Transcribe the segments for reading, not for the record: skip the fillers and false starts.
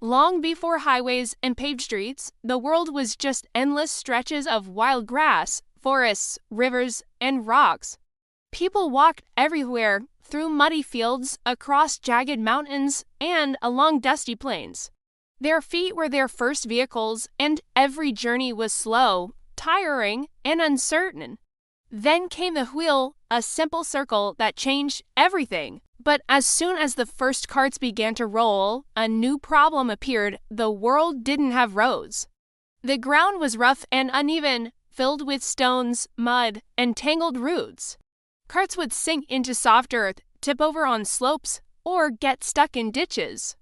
Long before highways and paved streets, the world was just endless stretches of wild grass, forests, rivers, and rocks. People walked everywhere, through muddy fields, across jagged mountains, and along dusty plains. Their feet were their first vehicles, and every journey was slow, tiring, and uncertain. Then came the wheel, a simple circle that changed everything. But as soon as the first carts began to roll, a new problem appeared. The world didn't have roads. The ground was rough and uneven, filled with stones, mud, and tangled roots. Carts would sink into soft earth, tip over on slopes, or get stuck in ditches.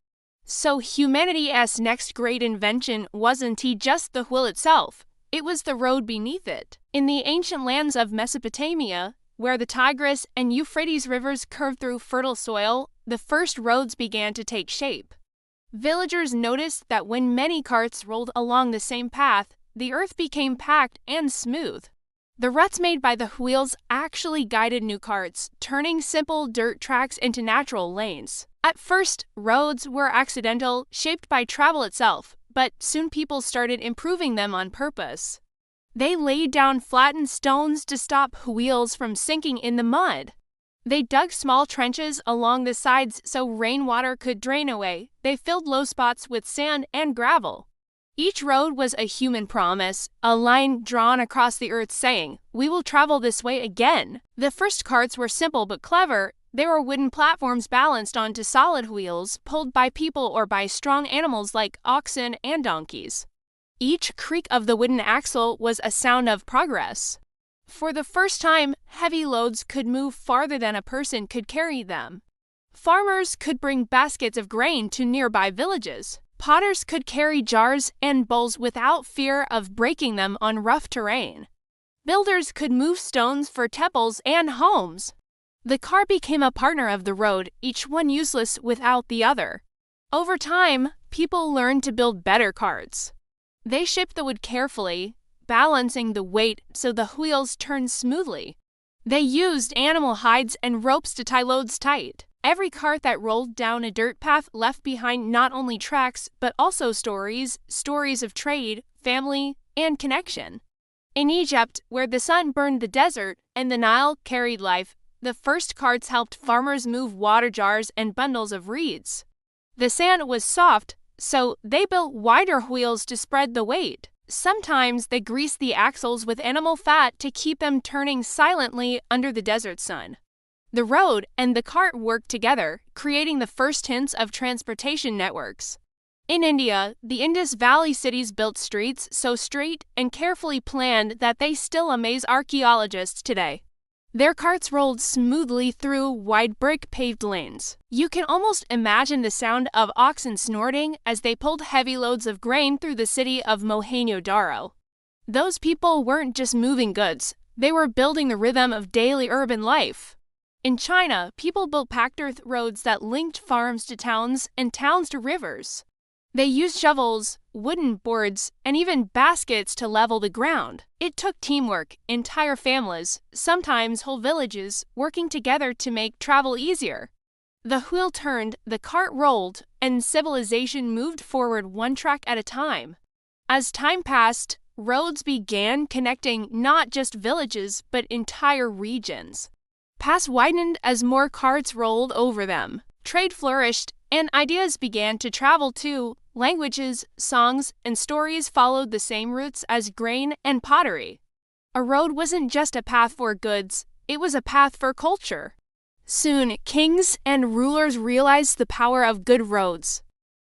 So humanity's next great invention wasn't just the wheel itself, it was the road beneath it. In the ancient lands of Mesopotamia, where the Tigris and Euphrates rivers curved through fertile soil, the first roads began to take shape. Villagers noticed that when many carts rolled along the same path, the earth became packed and smooth. The ruts made by the wheels actually guided new carts, turning simple dirt tracks into natural lanes. At first, roads were accidental, shaped by travel itself, but soon people started improving them on purpose. They laid down flattened stones to stop wheels from sinking in the mud. They dug small trenches along the sides so rainwater could drain away. They filled low spots with sand and gravel. Each road was a human promise, a line drawn across the earth saying, "We will travel this way again." The first carts were simple but clever. They were wooden platforms balanced onto solid wheels, pulled by people or by strong animals like oxen and donkeys. Each creak of the wooden axle was a sound of progress. For the first time, heavy loads could move farther than a person could carry them. Farmers could bring baskets of grain to nearby villages. Potters could carry jars and bowls without fear of breaking them on rough terrain. Builders could move stones for temples and homes. The car became a partner of the road, each one useless without the other. Over time, people learned to build better carts. They shaped the wood carefully, balancing the weight so the wheels turned smoothly. They used animal hides and ropes to tie loads tight. Every cart that rolled down a dirt path left behind not only tracks, but also stories of trade, family, and connection. In Egypt, where the sun burned the desert and the Nile carried life, the first carts helped farmers move water jars and bundles of reeds. The sand was soft, so they built wider wheels to spread the weight. Sometimes they greased the axles with animal fat to keep them turning silently under the desert sun. The road and the cart worked together, creating the first hints of transportation networks. In India, the Indus Valley cities built streets so straight and carefully planned that they still amaze archaeologists today. Their carts rolled smoothly through wide brick-paved lanes. You can almost imagine the sound of oxen snorting as they pulled heavy loads of grain through the city of Mohenjo-Daro. Those people weren't just moving goods, they were building the rhythm of daily urban life. In China, people built packed earth roads that linked farms to towns and towns to rivers. They used shovels, wooden boards, and even baskets to level the ground. It took teamwork, entire families, sometimes whole villages, working together to make travel easier. The wheel turned, the cart rolled, and civilization moved forward one track at a time. As time passed, roads began connecting not just villages, but entire regions. Paths widened as more carts rolled over them. Trade flourished, and ideas began to travel too. Languages, songs, and stories followed the same routes as grain and pottery. A road wasn't just a path for goods, it was a path for culture. Soon, kings and rulers realized the power of good roads.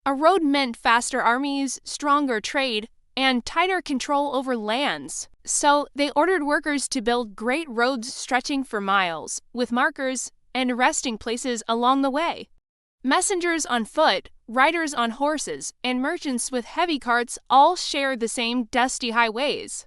A road meant faster armies, stronger trade, and tighter control over lands. So they ordered workers to build great roads stretching for miles, with markers and resting places along the way. Messengers on foot, riders on horses, and merchants with heavy carts all shared the same dusty highways.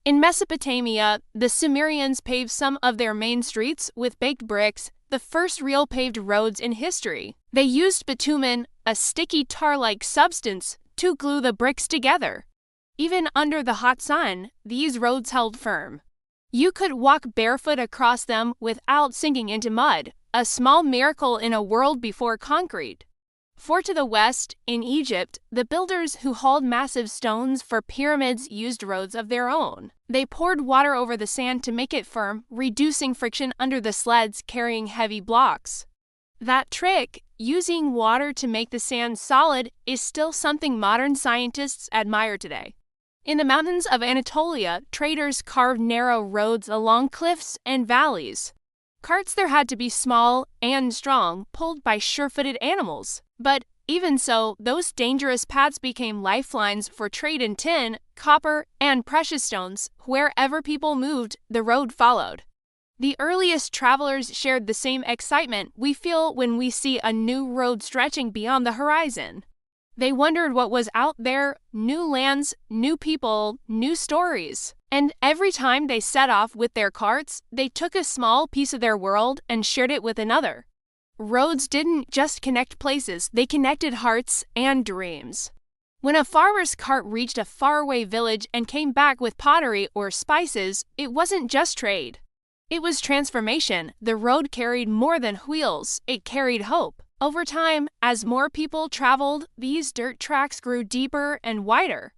In Mesopotamia, the Sumerians paved some of their main streets with baked bricks, the first real paved roads in history. They used bitumen, a sticky tar-like substance, to glue the bricks together. Even under the hot sun, these roads held firm. You could walk barefoot across them without sinking into mud, a small miracle in a world before concrete. For to the west, in Egypt, the builders who hauled massive stones for pyramids used roads of their own. They poured water over the sand to make it firm, reducing friction under the sleds carrying heavy blocks. That trick, using water to make the sand solid, is still something modern scientists admire today. In the mountains of Anatolia, traders carved narrow roads along cliffs and valleys. Carts there had to be small and strong, pulled by sure-footed animals. But even so, those dangerous paths became lifelines for trade in tin, copper, and precious stones. Wherever people moved, the road followed. The earliest travelers shared the same excitement we feel when we see a new road stretching beyond the horizon. They wondered what was out there, new lands, new people, new stories. And every time they set off with their carts, they took a small piece of their world and shared it with another. Roads didn't just connect places, they connected hearts and dreams. When a farmer's cart reached a faraway village and came back with pottery or spices, it wasn't just trade. It was transformation. The road carried more than wheels, it carried hope. Over time, as more people traveled, these dirt tracks grew deeper and wider.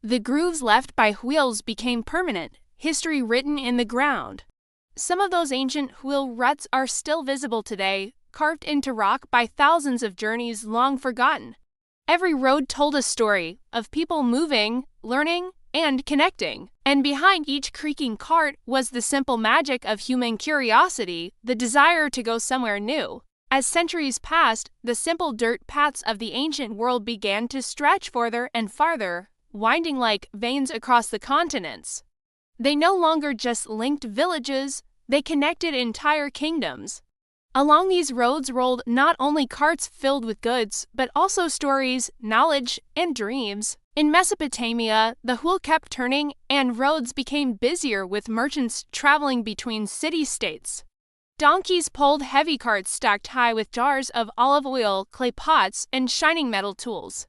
The grooves left by wheels became permanent, history written in the ground. Some of those ancient wheel ruts are still visible today, carved into rock by thousands of journeys long forgotten. Every road told a story of people moving, learning, and connecting. And behind each creaking cart was the simple magic of human curiosity, the desire to go somewhere new. As centuries passed, the simple dirt paths of the ancient world began to stretch farther and farther, winding like veins across the continents. They no longer just linked villages, they connected entire kingdoms. Along these roads rolled not only carts filled with goods, but also stories, knowledge, and dreams. In Mesopotamia, the wheel kept turning and roads became busier with merchants traveling between city-states. Donkeys pulled heavy carts stacked high with jars of olive oil, clay pots, and shining metal tools.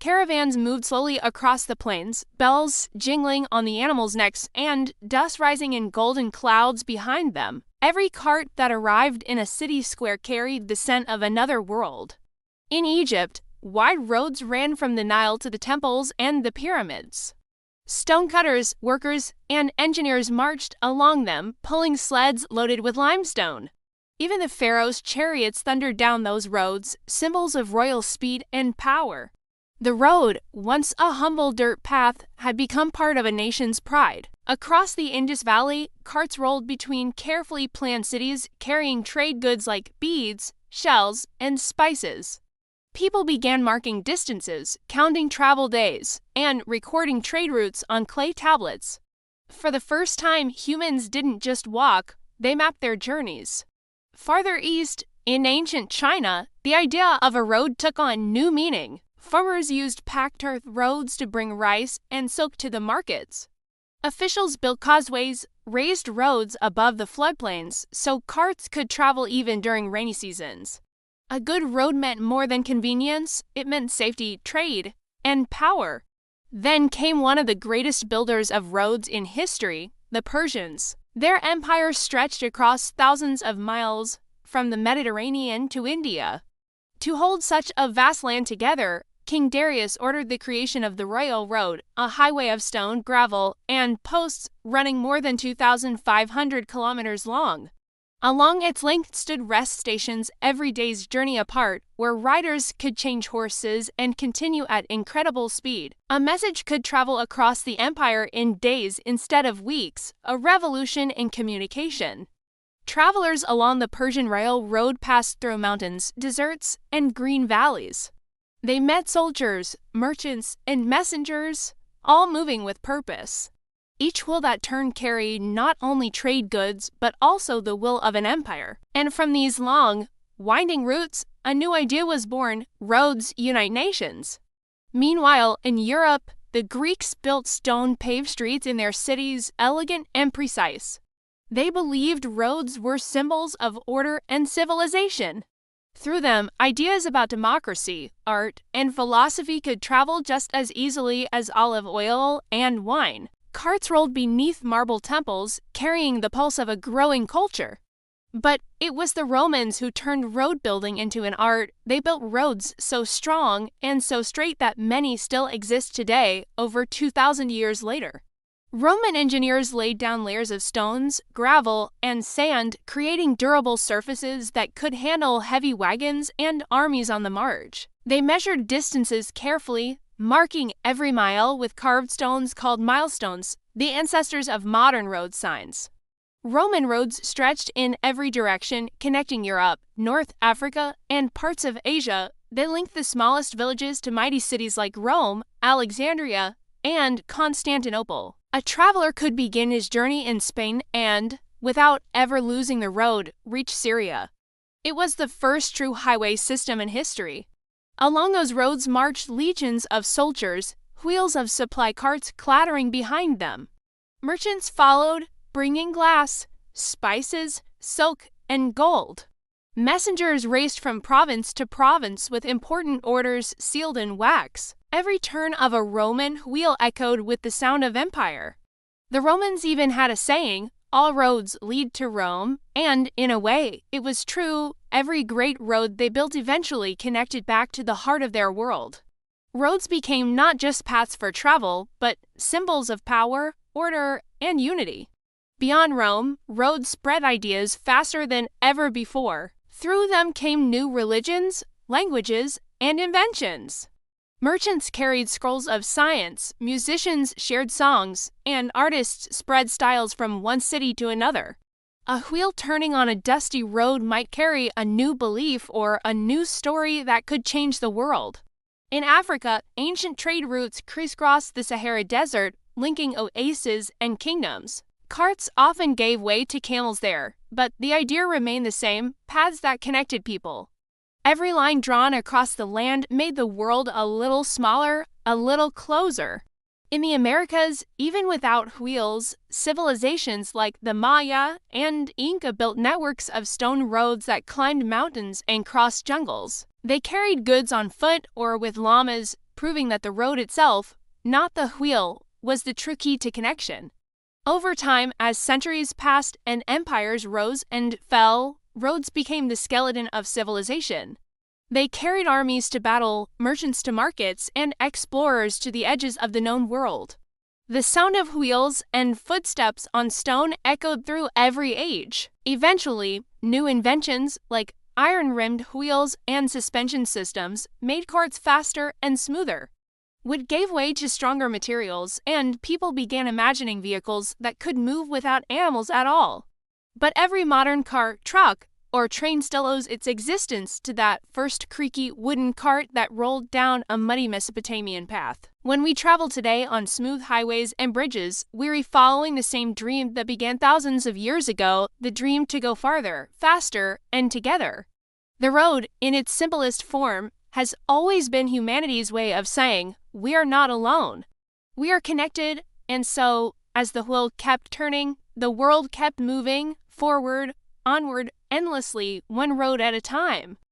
Caravans moved slowly across the plains, bells jingling on the animals' necks and dust rising in golden clouds behind them. Every cart that arrived in a city square carried the scent of another world. In Egypt, wide roads ran from the Nile to the temples and the pyramids. Stonecutters, workers, and engineers marched along them, pulling sleds loaded with limestone. Even the pharaoh's chariots thundered down those roads, symbols of royal speed and power. The road, once a humble dirt path, had become part of a nation's pride. Across the Indus Valley, carts rolled between carefully planned cities carrying trade goods like beads, shells, and spices. People began marking distances, counting travel days, and recording trade routes on clay tablets. For the first time, humans didn't just walk, they mapped their journeys. Farther east, in ancient China, the idea of a road took on new meaning. Farmers used packed earth roads to bring rice and silk to the markets. Officials built causeways, raised roads above the floodplains so carts could travel even during rainy seasons. A good road meant more than convenience, it meant safety, trade, and power. Then came one of the greatest builders of roads in history, the Persians. Their empire stretched across thousands of miles, from the Mediterranean to India. To hold such a vast land together, King Darius ordered the creation of the Royal Road, a highway of stone, gravel, and posts running more than 2,500 kilometers long. Along its length stood rest stations every day's journey apart, where riders could change horses and continue at incredible speed. A message could travel across the empire in days instead of weeks, a revolution in communication. Travelers along the Persian Royal Road passed through mountains, deserts, and green valleys. They met soldiers, merchants, and messengers, all moving with purpose. Each wheel that turned carried not only trade goods, but also the will of an empire. And from these long, winding routes, a new idea was born: roads unite nations. Meanwhile, in Europe, the Greeks built stone-paved streets in their cities, elegant and precise. They believed roads were symbols of order and civilization. Through them, ideas about democracy, art, and philosophy could travel just as easily as olive oil and wine. Carts rolled beneath marble temples, carrying the pulse of a growing culture. But it was the Romans who turned road building into an art. They built roads so strong and so straight that many still exist today, over 2,000 years later. Roman engineers laid down layers of stones, gravel, and sand, creating durable surfaces that could handle heavy wagons and armies on the march. They measured distances carefully, marking every mile with carved stones called milestones, the ancestors of modern road signs. Roman roads stretched in every direction, connecting Europe, North Africa, and parts of Asia. They linked the smallest villages to mighty cities like Rome, Alexandria, and Constantinople. A traveler could begin his journey in Spain and, without ever losing the road, reach Syria. It was the first true highway system in history. Along those roads marched legions of soldiers, wheels of supply carts clattering behind them. Merchants followed, bringing glass, spices, silk, and gold. Messengers raced from province to province with important orders sealed in wax. Every turn of a Roman wheel echoed with the sound of empire. The Romans even had a saying, "All roads lead to Rome," and, in a way, it was true. Every great road they built eventually connected back to the heart of their world. Roads became not just paths for travel, but symbols of power, order, and unity. Beyond Rome, roads spread ideas faster than ever before. Through them came new religions, languages, and inventions. Merchants carried scrolls of science, musicians shared songs, and artists spread styles from one city to another. A wheel turning on a dusty road might carry a new belief or a new story that could change the world. In Africa, ancient trade routes crisscrossed the Sahara Desert, linking oases and kingdoms. Carts often gave way to camels there, but the idea remained the same: paths that connected people. Every line drawn across the land made the world a little smaller, a little closer. In the Americas, even without wheels, civilizations like the Maya and Inca built networks of stone roads that climbed mountains and crossed jungles. They carried goods on foot or with llamas, proving that the road itself, not the wheel, was the true key to connection. Over time, as centuries passed and empires rose and fell, roads became the skeleton of civilization. They carried armies to battle, merchants to markets, and explorers to the edges of the known world. The sound of wheels and footsteps on stone echoed through every age. Eventually, new inventions like iron-rimmed wheels and suspension systems made carts faster and smoother. Wood gave way to stronger materials, and people began imagining vehicles that could move without animals at all. But every modern car, truck, or train still owes its existence to that first creaky wooden cart that rolled down a muddy Mesopotamian path. When we travel today on smooth highways and bridges, we're following the same dream that began thousands of years ago, the dream to go farther, faster, and together. The road, in its simplest form, has always been humanity's way of saying, we are not alone. We are connected, and so, as the wheel kept turning, the world kept moving forward, onward, endlessly, one road at a time.